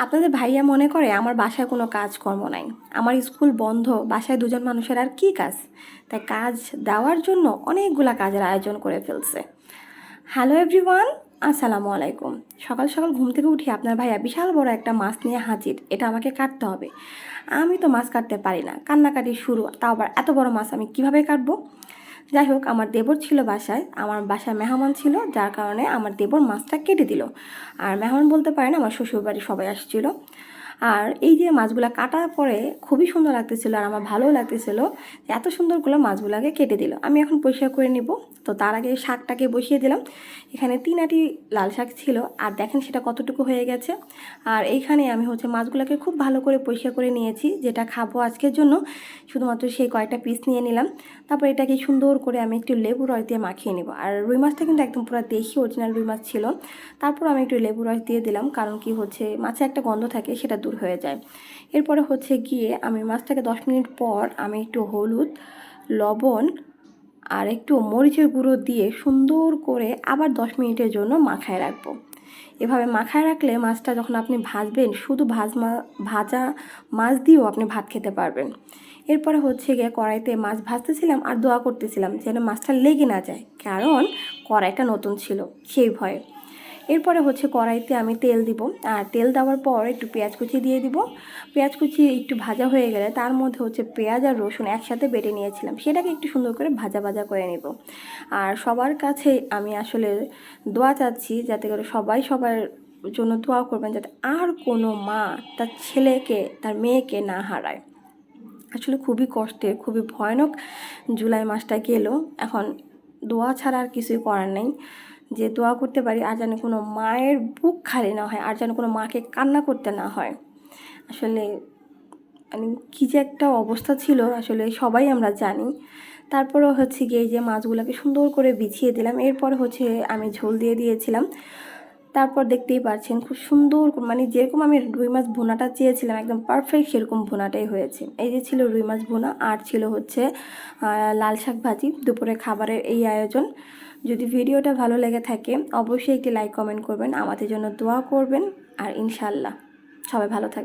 আপনাদের ভাইয়া মনে করে আমার বাসায় কোনো কাজকর্ম নাই, আমার স্কুল বন্ধ, বাসায় দুজন মানুষের আর কি কাজ, তাই কাজ দেওয়ার জন্য অনেকগুলা কাজের আয়োজন করে ফেলছে। হ্যালো এভরিওয়ান, আসসালামু আলাইকুম। সকাল সকাল ঘুম থেকে উঠে আপনার ভাইয়া বিশাল বড় একটা মাছ নিয়ে হাজির, এটা আমাকে কাটতে হবে। আমি তো মাছ কাটতে পারি না, কান্নাকাটি শুরু, তাও আবার এত বড় মাছ আমি কিভাবে কাটবো। যাই হোক, আমার দেবর ছিল বাসায়, আমার বাসায় মেহমান ছিল, যার কারণে আমার দেবর মাছটা কেটে দিল। আর মেহমান বলতে পারেন আমার শ্বশুরবাড়ির সবাই আসছিল। আর এই যে মাছগুলো কাটার পরে খুবই সুন্দর লাগতেছিল, আর আমার ভালোও লাগতেছিল এত সুন্দরগুলো মাছগুলোকে কেটে দিল। আমি এখন পরিষ্কার করে নিব। তো তার আগে শাকটাকে বসিয়ে দিলাম। এখানে 3 আটি লাল শাক ছিল, আর দেখেন সেটা কতটুকু হয়ে গেছে। আর এইখানে আমি মাছগুলোকে খুব ভালো করে পরিষ্কার করে নিয়েছি, যেটা খাবো আজকের জন্য। শুধুমাত্র সেই কয়েকটা পিস নিয়ে নিলাম। তারপর এটাকে সুন্দর করে আমি একটু লেবু রস দিয়ে মাখিয়ে নেব। আর রুই মাছটা কিন্তু একদম পুরো দেশি অরিজিনাল রুই মাছ ছিল। তারপর আমি একটু লেবু রস দিয়ে দিলাম, কারণ কি মাছে একটা গন্ধ থাকে, সেটা দূর হয়ে যায়। এরপরে গিয়ে আমি মাছটাকে 10 মিনিট পর আমি একটু হলুদ, লবণ আর একটু মরিচের গুঁড়ো দিয়ে সুন্দর করে আবার 10 মিনিটের জন্য মাখায় রাখবো। এভাবে মাখায় রাখলে মাছটা যখন আপনি ভাজবেন, শুধু ভাজা মাছ দিয়েও আপনি ভাত খেতে পারবেন। এরপরে গিয়ে কড়াইতে মাছ ভাজতেছিলাম আর দোয়া করতেছিলাম যেন মাছটা লেগে না যায়, কারণ কড়াইটা নতুন ছিল সেই ভয়ে। এরপরে কড়াইতে আমি তেল দিব, আর তেল দেওয়ার পর একটু পেঁয়াজ কুচি দিয়ে দিব। পেঁয়াজ কুচি একটু ভাজা হয়ে গেলে তার মধ্যে পেঁয়াজ আর রসুন একসাথে বেটে নিয়েছিলাম, সেটাকে একটু সুন্দর করে ভাজা ভাজা করে নেব। আর সবার কাছে আমি আসলে দোয়া চাচ্ছি, যাতে করে সবাই সবার জন্য দোয়া করবেন, যাতে আর কোনো মা তার ছেলেকে, তার মেয়েকে না হারায়। আসলে খুবই কষ্টের, খুবই ভয়ানক জুলাই মাসটা গেল। এখন দোয়া ছাড়া আর কিছুই করার নেই, যে দোয়া করতে পারি আর যেন কোনো মায়ের বুক খালি না হয়, আর যেন কোনো মাকে কান্না করতে না হয়। আসলে মানে কী যে একটা অবস্থা ছিল, আসলে সবাই আমরা জানি। তারপরে গিয়ে এই যে মাছগুলোকে সুন্দর করে বিছিয়ে দিলাম। এরপর আমি ঝোল দিয়ে দিয়েছিলাম। তারপর দেখতেই পাচ্ছেন খুব সুন্দর, মানে যেরকম আমি রুই মাছ ভুনাটা চেয়েছিলাম একদম পারফেক্ট সেরকম ভুনাটাই হয়েছে। এই যে ছিল রুই মাছ ভুনা, আর ছিল লাল শাক ভাজি। দুপুরে খাবারের এই আয়োজন। যদি ভিডিওটা ভালো লেগে থাকে অবশ্যই একটি লাইক কমেন্ট করবেন, আমাদের জন্য দোয়া করবেন, আর ইনশাল্লাহ সবাই ভালো থাকবেন।